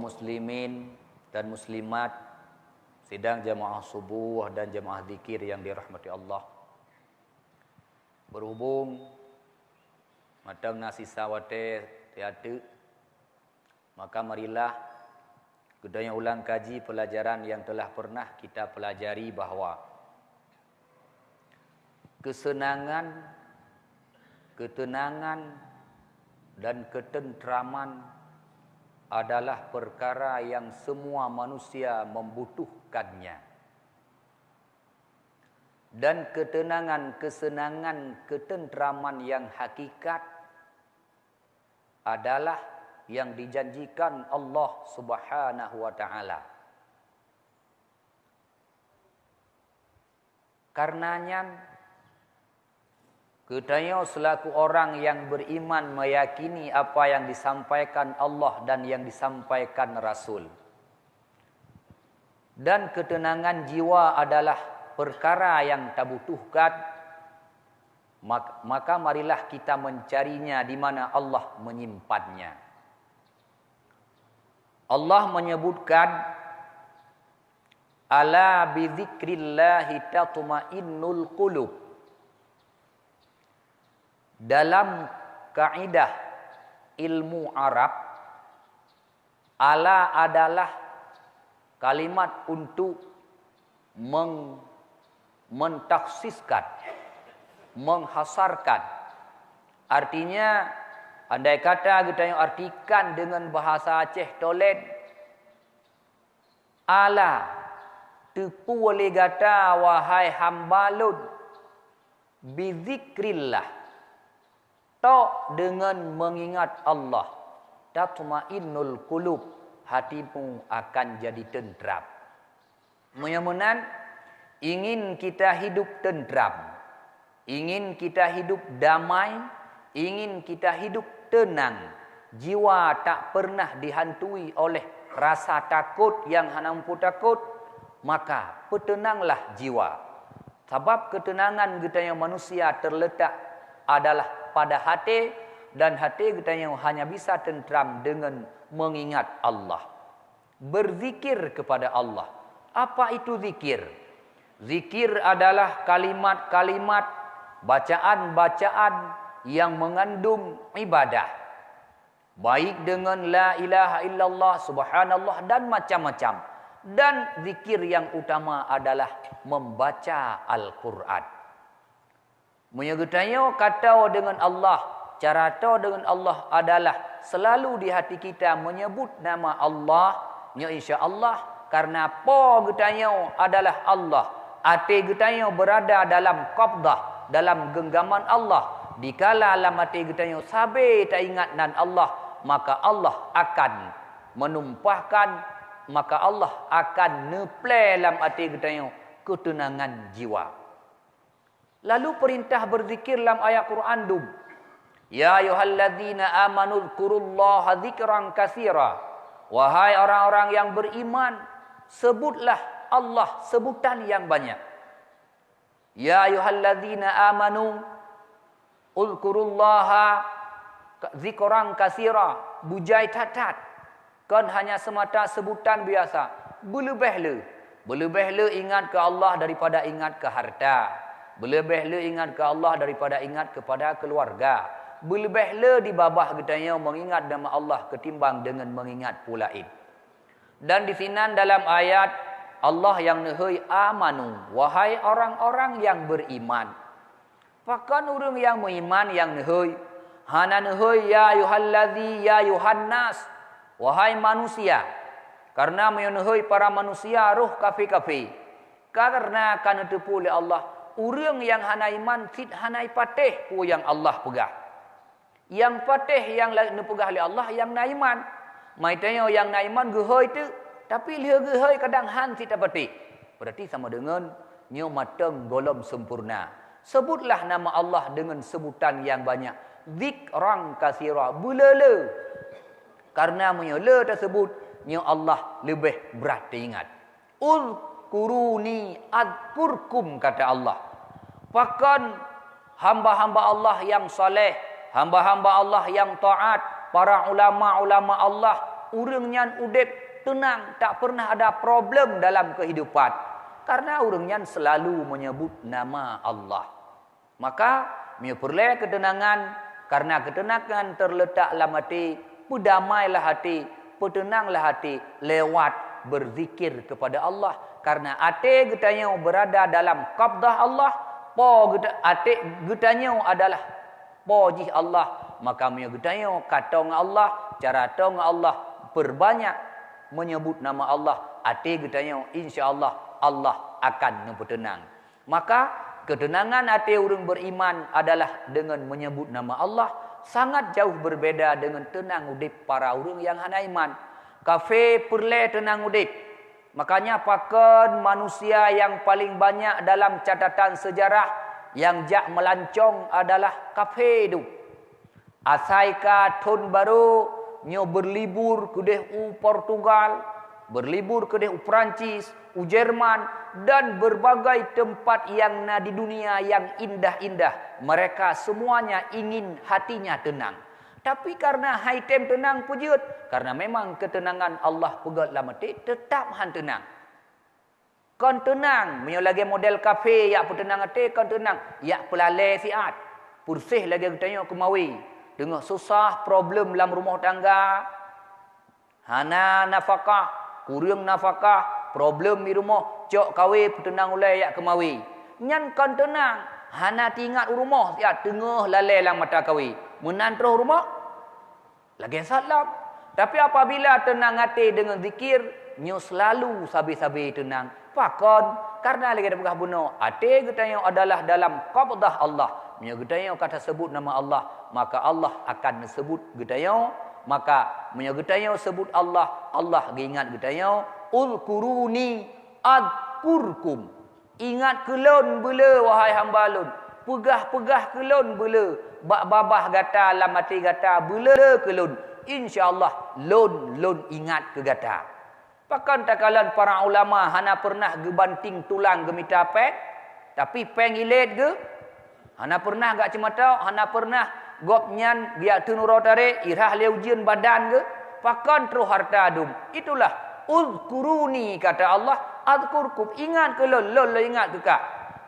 muslimin dan muslimat, sidang jamaah subuh dan jamaah zikir yang dirahmati Allah. Berhubung macam nasi sawate tiada, maka marilah kita ulang kaji pelajaran yang telah pernah kita pelajari bahawa kesenangan, ketenangan dan ketentraman adalah perkara yang semua manusia membutuhkannya. Dan ketenangan, kesenangan, ketentraman yang hakikat adalah yang dijanjikan Allah Subhanahu wa taala. Karenanya kita selaku orang yang beriman meyakini apa yang disampaikan Allah dan yang disampaikan Rasul. Dan ketenangan jiwa adalah perkara yang tak butuhkan, maka marilah kita mencarinya di mana Allah menyimpannya. Allah menyebutkan, ala bidzikrillahi tatma'innul qulub. Dalam kaidah ilmu Arab, ala adalah kalimat untuk mentaksiskan, menghasarkan. Artinya, andai kata kita yang artikan dengan bahasa Aceh Tolen, ala tepu oleh kata wahai hambalun bizikrillah, tok dengan mengingat Allah, tatmainnul qulub, hatimu akan jadi tentram. Mudah-mudahan ingin kita hidup tentram, ingin kita hidup damai, ingin kita hidup tenang, jiwa tak pernah dihantui oleh rasa takut yang hampa takut, maka petenanglah jiwa. Sebab ketenangan kita yang manusia terletak adalah pada hati, dan hati kita yang hanya bisa tentram dengan mengingat Allah. Berzikir kepada Allah. Apa itu zikir? Zikir adalah kalimat-kalimat, bacaan-bacaan yang mengandung ibadah. Baik dengan la ilaha illallah, subhanallah dan macam-macam. Dan zikir yang utama adalah membaca Al-Quran. Menyebutnya kata dengan Allah, cara tahu dengan Allah adalah selalu di hati kita menyebut nama Allah, ya insya-Allah, karena apa getanya adalah Allah. Hati getanya berada dalam qabdah, dalam genggaman Allah. Dikala alam hati getanya sabar tak ingat nan Allah, maka Allah akan menumpahkan, maka Allah akan neple dalam hati getanya ketenangan jiwa. Lalu perintah berzikir dalam ayat Quran dum. Ya ayyuhalladzina amanu dzkurullaha dzikran katsira. Wahai orang-orang yang beriman, sebutlah Allah sebutan yang banyak. Ya ayyuhalladzina amanu dzkurullaha dzikran katsira. Bujai tatat. Kan hanya semata sebutan biasa. Berlebih-lebih ingat ke Allah daripada ingat ke harta. Berlebih-lebih ingat ke Allah daripada ingat kepada keluarga. Berlebih-lebih di babah getanya mengingat nama Allah ketimbang dengan mengingat pulain. Dan di sini dalam ayat Allah yang nehoi amanu, wahai orang-orang yang beriman. Pakan orang yang beriman yang nehoi, hana nehoi ya yuhalladzi ya yuhannas, wahai manusia. Karena menehoi para manusia roh kafi-kafi. Karena akan tepu oleh Allah, orang yang hana iman fit hanai patih ku yang Allah pegah. Yang patih yang nepegah oleh Allah yang naiman. Mai tanya yang naiman gehoi tu, tapi dia gehoi kadang han sit patih. Berarti sama dengan nyo mateng golom sempurna. Sebutlah nama Allah dengan sebutan yang banyak. Zikran katsira, bulele. Karena menyola tersebut nyo Allah lebih berat diingat. Kuruni adkurkum, kata Allah. Bahkan hamba-hamba Allah yang saleh, hamba-hamba Allah yang taat, para ulama-ulama Allah, urangnya udip tenang, tak pernah ada problem dalam kehidupan. Karena urangnya selalu menyebut nama Allah. Maka dia perlu ketenangan, karena ketenangan terletak dalam hati, perdamailah hati, pertenanglah hati lewat berzikir kepada Allah. Karena hati getanya berada dalam qabdah Allah, hati getanya adalah pojih Allah. Maka dia getanya kata dengan Allah, cara tahu dengan Allah, perbanyak menyebut nama Allah. Hati getanya insya-Allah Allah akan mempertenang. Maka ketenangan hati orang beriman adalah dengan menyebut nama Allah. Sangat jauh berbeda dengan tenang udip para orang yang hana iman. Kafir perle tenang udip. Makanya pakan manusia yang paling banyak dalam catatan sejarah yang jak melancong adalah kafir itu. Asaika tahun baru nyo berlibur ke Portugal, berlibur ke Perancis, Jerman dan berbagai tempat yang di dunia yang indah-indah. Mereka semuanya ingin hatinya tenang. Tapi karena haitem tenang pujut, karena memang ketenangan Allah pegat dalam hati, tetap han tenang. Kon tenang, menyo lagi model kafe yak tenang hati, kon tenang, yak pelalai siat. Pursih lagi tanya kemawi. Dengan susah problem dalam rumah tangga, hana nafkah, kurang nafkah, problem di rumah, cok kawe tenang ulai yak kemawi. Nyan kon tenang, hana tingat rumah, ya tengah lalai lang mata kawe. Menantroh rumah, lagi salam. Tapi apabila tenang hati dengan zikir, nyo selalu sabi-sabi tenang. Pakon, karena lagi ada pegah bunuh. Hati getanya adalah dalam qabdah Allah. Menyo getanya kata sebut nama Allah, maka Allah akan sebut getanya. Maka menyo getanya sebut Allah, Allah ingat getanya. Ulkuruni adkurkum. Ingat kelon bela wahai hamba lun. Pegah-pegah kelon bela. Bak-babah gata lam mati gata bela kelon. InsyaAllah lun ingat ke gata. Pakan takalan para ulama hana pernah gebanting tulang gemita pek. Tapi peng ilet ke? Hana pernah gak cemata, hana pernah gopnyan dia tunuro tarik, irah le ujian badan ke? Pakan terus harta adum. Itulah uzkuruni kata Allah, azkurkum. Ingat ke lo ingat ke kak?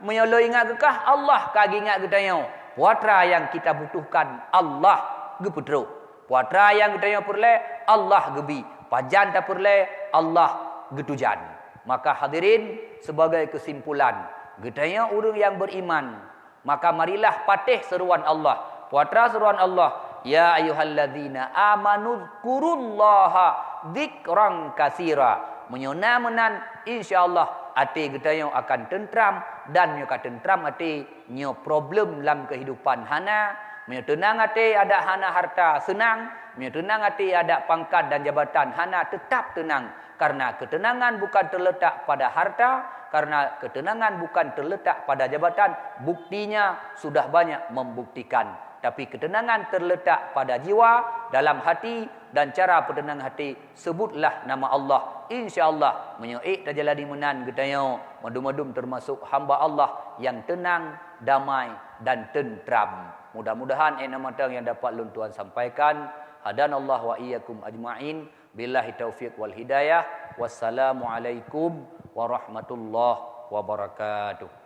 Menyolo ingat ke kah? Allah kagi ingat ke tanya. Puatra yang kita butuhkan Allah geputro. Puatra yang kita perle Allah gebi. Pajan tak perle Allah getujan. Maka hadirin sebagai kesimpulan, getanya orang yang beriman, maka marilah patih seruan Allah. Puatra seruan Allah, ya ayyuhalladzina amanu dzkurullaha dzikran katsira. Menyona menan insyaallah hati getanya akan tentram, dan nyo ka tentram hati nyo problem dalam kehidupan hana. Menyo tenang hati ada hana harta senang, menyo tenang hati ada pangkat dan jabatan hana tetap tenang. Karena ketenangan bukan terletak pada harta, karena ketenangan bukan terletak pada jabatan. Buktinya sudah banyak membuktikan. Tapi ketenangan terletak pada jiwa, dalam hati, dan cara pertenang hati. Sebutlah nama Allah. InsyaAllah menyoik tajaladi menan getanya. Madum-madum termasuk hamba Allah yang tenang, damai dan tentram. Mudah-mudahan nama yang dapat lun Tuhan sampaikan. Hadanallah wa iyyakum ajma'in. Billahi taufiq wal hidayah. Wassalamualaikum warahmatullahi wabarakatuh.